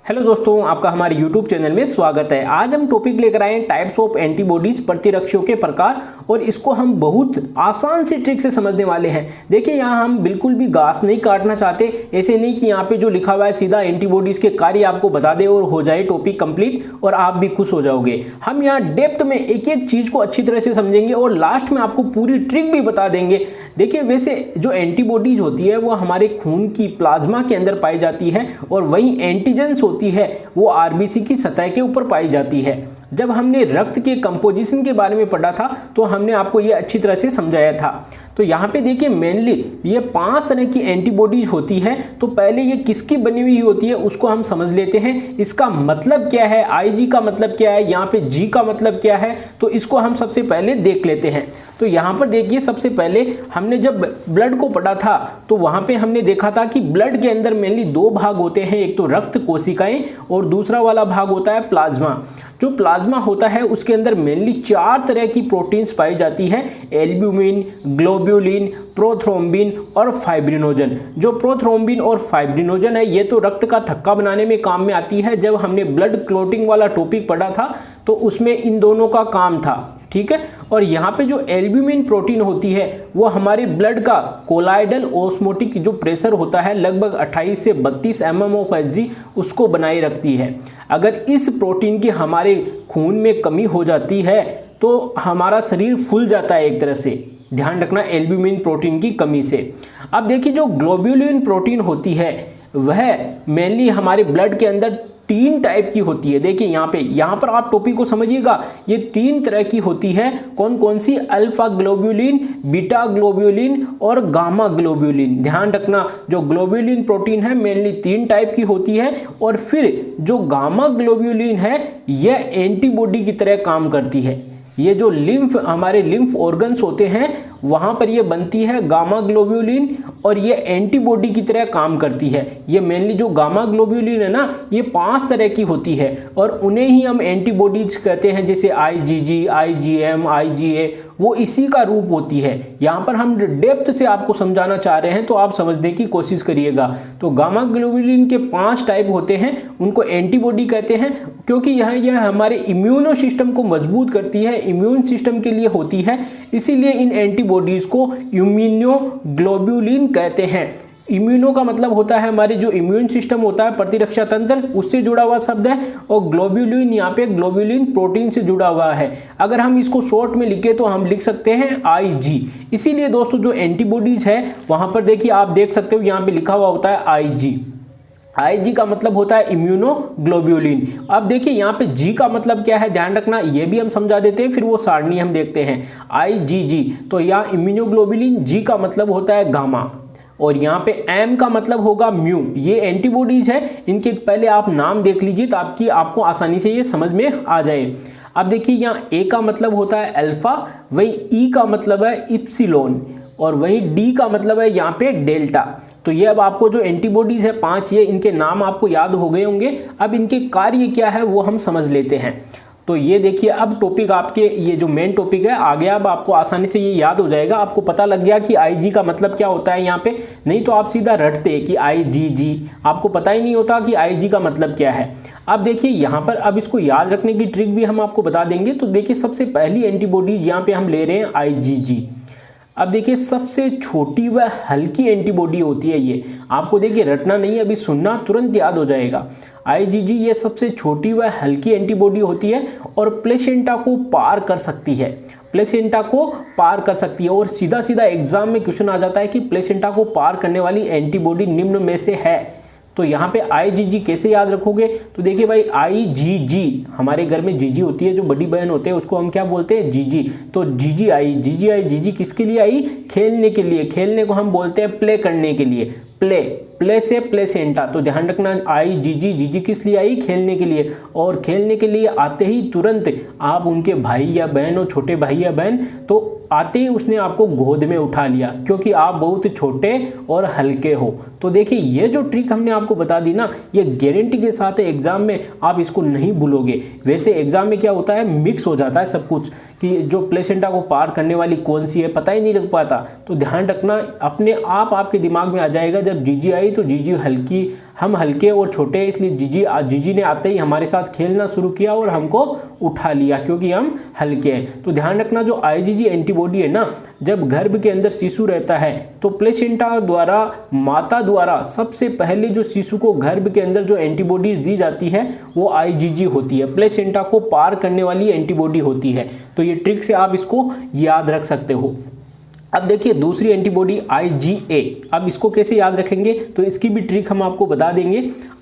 Hello दोस्तों, आपका हमारे YouTube चैनल में स्वागत है। आज हम टॉपिक लेकर आए हैं टाइप्स ऑफ एंटीबॉडीज, प्रतिरक्षियों के प्रकार, और इसको हम बहुत आसान सी ट्रिक से समझने वाले हैं। देखिए, यहाँ हम बिल्कुल भी घास नहीं काटना चाहते। ऐसे नहीं कि यहाँ पे जो लिखा हुआ है सीधा एंटीबॉडीज के कार्य आपको बता दे और हो जाए टॉपिक कंप्लीट और आप भी खुश हो जाओगे। हम यहाँ डेप्थ में एक एक चीज को अच्छी तरह से समझेंगे और लास्ट में आपको पूरी ट्रिक भी बता देंगे। देखिए, वैसे जो एंटीबॉडीज होती है वो हमारे खून की प्लाज्मा के अंदर पाई जाती है और वही एंटीजेंस होती है वो आरबीसी की सतह के ऊपर पाई जाती है। जब हमने रक्त के कंपोजिशन के बारे में पढ़ा था तो हमने आपको ये अच्छी तरह से समझाया था। तो यहाँ पे देखिए, मेनली ये 5 तरह की एंटीबॉडीज होती है। तो पहले ये किसकी बनी हुई होती है उसको हम समझ लेते हैं। इसका मतलब क्या है, आईजी का मतलब क्या है, यहाँ पे जी का मतलब क्या है, तो इसको हम सबसे पहले देख लेते हैं। तो यहाँ पर देखिए, सबसे पहले हमने जब ब्लड को पढ़ा था तो वहाँ पे हमने देखा था कि ब्लड के अंदर मेनली 2 भाग होते हैं, एक तो रक्त कोशिकाएं और दूसरा वाला भाग होता है प्लाज्मा। जो प्लाज्मा होता है उसके अंदर मेनली 4 तरह की प्रोटीन्स पाई जाती है, एल्ब्यूमिन, ग्लोब्यूलिन, प्रोथ्रोम्बिन और फाइब्रिनोजन। जो प्रोथ्रोम्बिन और फाइब्रिनोजन है ये तो रक्त का थक्का बनाने में काम में आती है। जब हमने ब्लड क्लॉटिंग वाला टॉपिक पढ़ा था तो उसमें इन दोनों का काम था, ठीक है। और यहाँ पे जो एल्ब्यूमिन प्रोटीन होती है वो हमारे ब्लड का कोलाइडल ऑस्मोटिक जो प्रेशर होता है लगभग 28 से 32 mm/Hg उसको बनाए रखती है। अगर इस प्रोटीन की हमारे खून में कमी हो जाती है तो हमारा शरीर फूल जाता है एक तरह से। ध्यान रखना, एल्ब्यूमिन प्रोटीन की कमी से। अब देखिए, जो ग्लोब्यूलिन प्रोटीन होती है वह मेनली हमारे ब्लड के अंदर 3 टाइप की होती है। देखिए यहाँ पर आप टॉपिक को समझिएगा, ये 3 तरह की होती है। कौन कौन सी? अल्फा ग्लोब्यूलिन, बीटा ग्लोब्यूलिन और गामा ग्लोब्यूलिन। ध्यान रखना, जो ग्लोब्यूलिन प्रोटीन है मेनली 3 टाइप की होती है। और फिर जो गामा ग्लोब्यूलिन है यह एंटीबॉडी की तरह काम करती है। ये जो हमारे लिम्फ ऑर्गन्स होते हैं वहाँ पर ये बनती है गामा ग्लोब्यूलिन और ये एंटीबॉडी की तरह काम करती है। ये मेनली जो गामा ग्लोब्यूलिन है ना, ये 5 तरह की होती है और उन्हें ही हम एंटीबॉडीज कहते हैं, जैसे आईजीजी, आईजीएम, आईजीए, वो इसी का रूप होती है। यहाँ पर हम डेप्थ से आपको समझाना चाह रहे हैं तो आप समझने की कोशिश करिएगा। तो गामा ग्लोब्यूलिन के 5 टाइप होते हैं, उनको एंटीबॉडी कहते हैं क्योंकि यह हमारे इम्यूनो सिस्टम को मजबूत करती है, इम्यून सिस्टम के लिए होती है। इसीलिए इन एंटीबॉडीज को इम्यूनोग्लोब्यूलिन कहते हैं। इम्यूनो का मतलब होता है हमारे जो इम्यून सिस्टम होता है, प्रतिरक्षा तंत्र, उससे जुड़ा हुआ शब्द है। और ग्लोब्यूलिन यहाँ पे ग्लोब्यूलिन प्रोटीन से जुड़ा हुआ है। अगर हम इसको शॉर्ट में लिखे तो हम लिख सकते हैं आईजी। इसीलिए दोस्तों जो एंटीबॉडीज है वहां पर देखिए, आप देख सकते हो यहाँ पे लिखा हुआ होता है आईजी। आईजी का मतलब होता है इम्यूनोग्लोब्यूलिन। अब देखिए यहाँ पे जी का मतलब क्या है, ध्यान रखना, ये भी हम समझा देते हैं, फिर वो सारणी हम देखते हैं। आईजीजी, तो यहाँ इम्यूनोग्लोब्यूलिन, जी का मतलब होता है गामा और यहाँ पे एम का मतलब होगा म्यू। ये एंटीबॉडीज है, इनके पहले आप नाम देख लीजिए ताकि आपको आसानी से ये समझ में आ जाए। अब देखिए, यहाँ ए का मतलब होता है अल्फा, वही ई का मतलब है इप्सिलोन और वही डी का मतलब है यहाँ पे डेल्टा। तो ये अब आपको जो एंटीबॉडीज है 5, ये इनके नाम आपको याद हो गए होंगे। अब इनके कार्य क्या है वो हम समझ लेते हैं। तो ये देखिए, अब टॉपिक आपके ये जो मेन टॉपिक है आ गया। अब आपको आसानी से ये याद हो जाएगा। आपको पता लग गया कि आईजी का मतलब क्या होता है यहाँ पे। नहीं तो आप सीधा रटते कि आईजीजी, आपको पता ही नहीं होता कि आईजी का मतलब क्या है। अब देखिए यहाँ पर, अब इसको याद रखने की ट्रिक भी हम आपको बता देंगे। तो देखिए, सबसे पहली एंटीबॉडीज यहाँ पे हम ले रहे हैं आईजीजी। अब देखिए, सबसे छोटी व हल्की एंटीबॉडी होती है ये। आपको देखिए रटना नहीं, अभी सुनना, तुरंत याद हो जाएगा। आईजीजी ये सबसे छोटी व हल्की एंटीबॉडी होती है और प्लेसेंटा को पार कर सकती है। प्लेसेंटा को पार कर सकती है और सीधा सीधा एग्जाम में क्वेश्चन आ जाता है कि प्लेसेंटा को पार करने वाली एंटीबॉडी निम्न में से है। तो यहाँ पे आईजीजी कैसे याद रखोगे? तो देखिए भाई, आईजीजी, हमारे घर में जीजी होती है, जो बड़ी बहन होते हैं उसको हम क्या बोलते हैं? जीजी। तो जीजी आई, जीजी आई, जीजी किसके लिए आई? खेलने के लिए। खेलने को हम बोलते हैं प्ले करने के लिए। प्ले से प्लेसेंटा। तो ध्यान रखना, आई जीजी, जीजी किस लिए आई? खेलने के लिए। और खेलने के लिए आते ही तुरंत आप उनके भाई या बहन हो, छोटे भाई या बहन, तो आते ही उसने आपको गोद में उठा लिया क्योंकि आप बहुत छोटे और हल्के हो। तो देखिए, ये जो ट्रिक हमने आपको बता दी ना, ये गारंटी के साथ है एग्जाम में आप इसको नहीं भूलोगे। वैसे एग्जाम में क्या होता है, मिक्स हो जाता है सब कुछ कि जो प्लेसेंटा को पार करने वाली कौन सी है पता ही नहीं लग पाता। तो ध्यान रखना, अपने आप आपके दिमाग में आ जाएगा जब जीजी आई तो जीजी हल्की हम हल्के और छोटे हैं, इसलिए जीजी ने आते ही हमारे साथ खेलना शुरू किया और हमको उठा लिया क्योंकि हम हल्के हैं। तो ध्यान रखना जो IgG एंटीबॉडी है ना, जब गर्भ के अंदर शिशु रहता है तो प्लेसेंटा द्वारा, माता द्वारा सबसे पहले जो शिशु को गर्भ के अंदर जो एंटीबॉडीज दी जाती है वो IgG होती है, प्लेसेंटा को पार करने वाली एंटीबॉडी होती है। तो ये ट्रिक से आप इसको याद रख सकते हो। अब देखिए दूसरी एंटीबॉडी IgA, अब इसको कैसे याद रखेंगे तो इसकी भी ट्रिक हम आपको बता देंगे।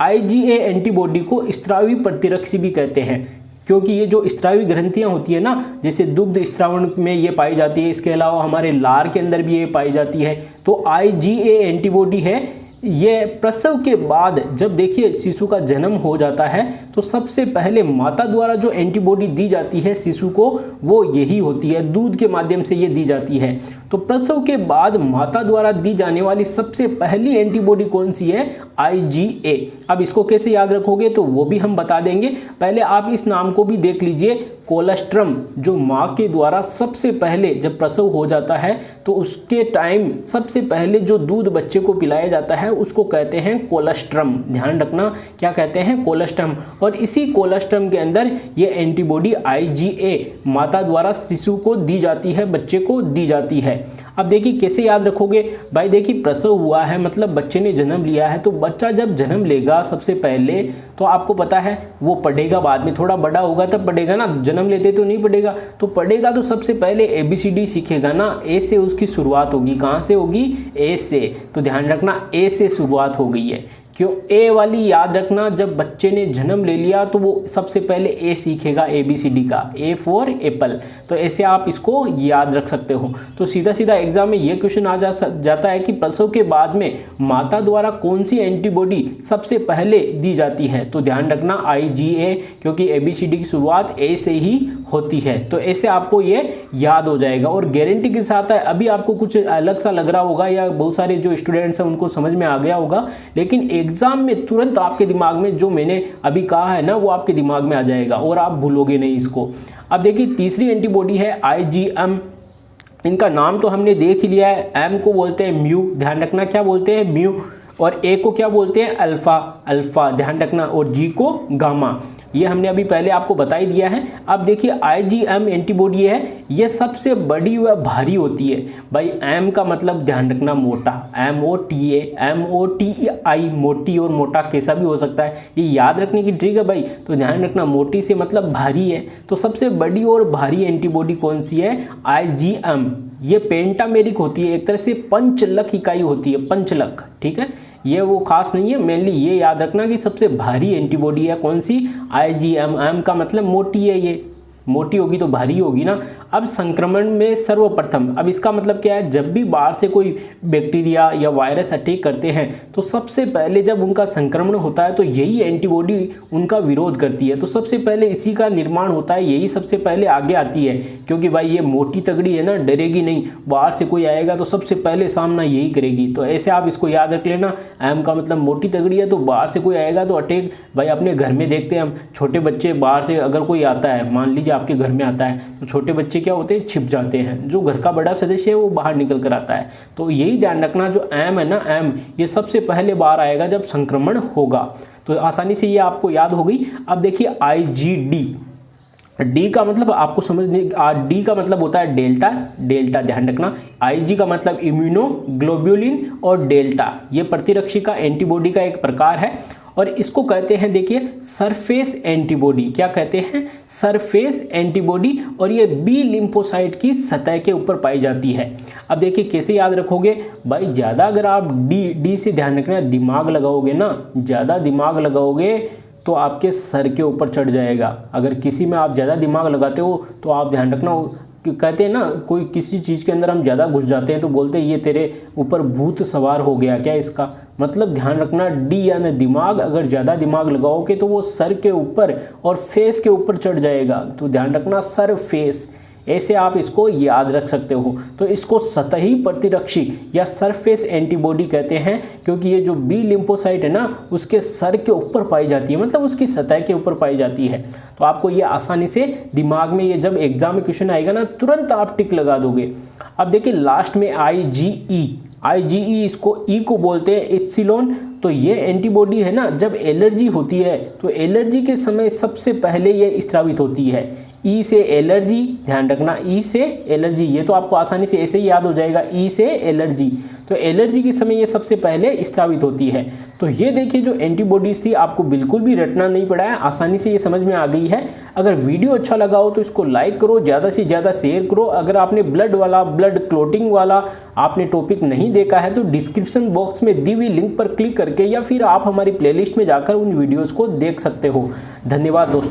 IgA एंटीबॉडी को स्त्रावी प्रतिरक्षी भी कहते हैं क्योंकि ये जो स्त्रावी ग्रंथियां होती है ना, जैसे दुग्ध स्त्रावण में ये पाई जाती है, इसके अलावा हमारे लार के अंदर भी ये पाई जाती है। तो IgA एंटीबॉडी है, ये प्रसव के बाद जब देखिए शिशु का जन्म हो जाता है तो सबसे पहले माता द्वारा जो एंटीबॉडी दी जाती है शिशु को वो यही होती है, दूध के माध्यम से ये दी जाती है। तो प्रसव के बाद माता द्वारा दी जाने वाली सबसे पहली एंटीबॉडी कौन सी है? IgA। अब इसको कैसे याद रखोगे तो वो भी हम बता देंगे। पहले आप इस नाम को भी देख लीजिए, कोलेस्ट्रम, जो माँ के द्वारा सबसे पहले जब प्रसव हो जाता है तो उसके टाइम सबसे पहले जो दूध बच्चे को पिलाया जाता है उसको कहते हैं कोलेस्ट्रम। ध्यान रखना क्या कहते हैं? कोलेस्ट्रम। और इसी कोलेस्ट्रम के अंदर ये एंटीबॉडी IgA माता द्वारा शिशु को दी जाती है, बच्चे को दी जाती है। अब देखिए कैसे याद रखोगे भाई, देखिए प्रसव हुआ है मतलब बच्चे ने जन्म लिया है, तो बच्चा जब जन्म लेगा सबसे पहले तो आपको पता है वो पढ़ेगा बाद में, थोड़ा बड़ा होगा तब पढ़ेगा ना, जन्म लेते तो नहीं पढ़ेगा। तो पढ़ेगा तो सबसे पहले ABCD सीखेगा ना, A से उसकी शुरुआत होगी। कहाँ से होगी? A से। तो ध्यान रखना A से शुरुआत हो गई है। क्यों? A वाली याद रखना, जब बच्चे ने जन्म ले लिया तो वो सबसे पहले A सीखेगा ABCD का, A फॉर एप्पल। तो ऐसे आप इसको याद रख सकते हो। तो सीधा सीधा एग्जाम में ये क्वेश्चन आ जाता है कि प्रसव के बाद में माता द्वारा कौन सी एंटीबॉडी सबसे पहले दी जाती है? तो ध्यान रखना IgA, क्योंकि ABCD की शुरुआत A से ही होती है। तो ऐसे आपको ये याद हो जाएगा और गारंटी के साथ है। अभी आपको कुछ अलग सा लग रहा होगा या बहुत सारे जो स्टूडेंट्स हैं उनको समझ में आ गया होगा, लेकिन एग्जाम में तुरंत आपके दिमाग में जो मैंने अभी कहा है ना वो आपके दिमाग में आ जाएगा और आप भूलोगे नहीं इसको। अब देखिए तीसरी एंटीबॉडी है IgM। इनका नाम तो हमने देख ही लिया है, M को बोलते हैं म्यू, ध्यान रखना क्या बोलते हैं? म्यू। और A को क्या बोलते हैं? अल्फा, ध्यान रखना। और G को गामा, ये हमने अभी पहले आपको बता ही दिया है। अब देखिए IgM एंटीबॉडी है, ये सबसे बड़ी व भारी होती है भाई। M का मतलब ध्यान रखना मोटा, MOTI, मोटी और मोटा कैसा भी हो सकता है, ये याद रखने की ट्रिक है भाई। तो ध्यान रखना मोटी से मतलब भारी है। तो सबसे बड़ी और भारी एंटीबॉडी कौन सी है? IgM। ये पेंटामेरिक होती है, एक तरह से पंचलक इकाई होती है, पंचलक, ठीक है। ये वो खास नहीं है, मेनली ये याद रखना कि सबसे भारी एंटीबॉडी है कौन सी? IgM। M का मतलब मोटी है, ये मोटी होगी तो भारी होगी ना। अब संक्रमण में सर्वप्रथम, अब इसका मतलब क्या है? जब भी बाहर से कोई बैक्टीरिया या वायरस अटैक करते हैं तो सबसे पहले जब उनका संक्रमण होता है तो यही एंटीबॉडी उनका विरोध करती है। तो सबसे पहले इसी का निर्माण होता है, यही सबसे पहले आगे आती है, क्योंकि भाई ये मोटी तगड़ी है ना, डरेगी नहीं। बाहर से कोई आएगा तो सबसे पहले सामना यही करेगी। तो ऐसे आप इसको याद रख लेना, M का मतलब मोटी तगड़ी है, तो बाहर से कोई आएगा तो अटैक। भाई अपने घर में देखते हैं हम, छोटे बच्चे बाहर से अगर कोई आता है, मान लीजिए आपके घर में आता है, तो छोटे बच्चे क्या होते हैं? छिप जाते हैं। जो घर का बड़ा सदस्य है वो बाहर निकल कर आता है। तो यही ध्यान रखना, जो M है ना, M ये सबसे पहले बाहर आएगा जब संक्रमण होगा। तो आसानी से ये आपको याद हो गई। अब देखिए IgD। D का मतलब आपको समझने, D का मतलब होता है डेल्टा, ध्यान रखना। IG का मतलब इम्यूनोग्लोब्युलिन और डेल्टा, ये प्रतिरक्षी का एंटीबॉडी का एक प्रकार है और इसको कहते हैं देखिए सरफेस एंटीबॉडी। क्या कहते हैं? Surface antibody. और ये बी लिम्फोसाइट की सतह के ऊपर पाई जाती है। अब देखिए कैसे याद रखोगे भाई, ज़्यादा अगर आप डी से ध्यान रखना, दिमाग लगाओगे ना, ज़्यादा दिमाग लगाओगे तो आपके सर के ऊपर चढ़ जाएगा। अगर किसी में आप ज़्यादा दिमाग लगाते हो तो आप ध्यान रखना, कहते हैं ना कोई किसी चीज़ के अंदर हम ज़्यादा घुस जाते हैं तो बोलते हैं ये तेरे ऊपर भूत सवार हो गया क्या। इसका मतलब ध्यान रखना, डी यानी दिमाग, अगर ज़्यादा दिमाग लगाओगे तो वो सर के ऊपर और फेस के ऊपर चढ़ जाएगा। तो ध्यान रखना सर फेस, ऐसे आप इसको याद रख सकते हो। तो इसको सतही प्रतिरक्षी या सरफेस एंटीबॉडी कहते हैं, क्योंकि ये जो बी लिम्फोसाइट है ना उसके सर के ऊपर पाई जाती है, मतलब उसकी सतह के ऊपर पाई जाती है। तो आपको ये आसानी से दिमाग में, ये जब एग्जाम में क्वेश्चन आएगा ना तुरंत आप टिक लगा दोगे। अब देखिए लास्ट में IgE। IgE इसको E को बोलते हैं, एप्सिलॉन। तो ये एंटीबॉडी है ना, जब एलर्जी होती है तो एलर्जी के समय सबसे पहले ये स्रावित होती है। ई से एलर्जी, ध्यान रखना, ई से एलर्जी, ये तो आपको आसानी से ऐसे ही याद हो जाएगा, ई से एलर्जी। तो एलर्जी के समय ये सबसे पहले स्रावित होती है। तो ये देखिए जो एंटीबॉडीज़ थी, आपको बिल्कुल भी रटना नहीं पड़ा है, आसानी से ये समझ में आ गई है। अगर वीडियो अच्छा लगा हो तो इसको लाइक करो, ज़्यादा से ज़्यादा शेयर करो। अगर आपने ब्लड क्लॉटिंग वाला आपने टॉपिक नहीं देखा है तो डिस्क्रिप्शन बॉक्स में दी हुई लिंक पर क्लिक करके या फिर आप हमारी प्लेलिस्ट में जाकर उन वीडियोज़ को देख सकते हो। धन्यवाद दोस्तों।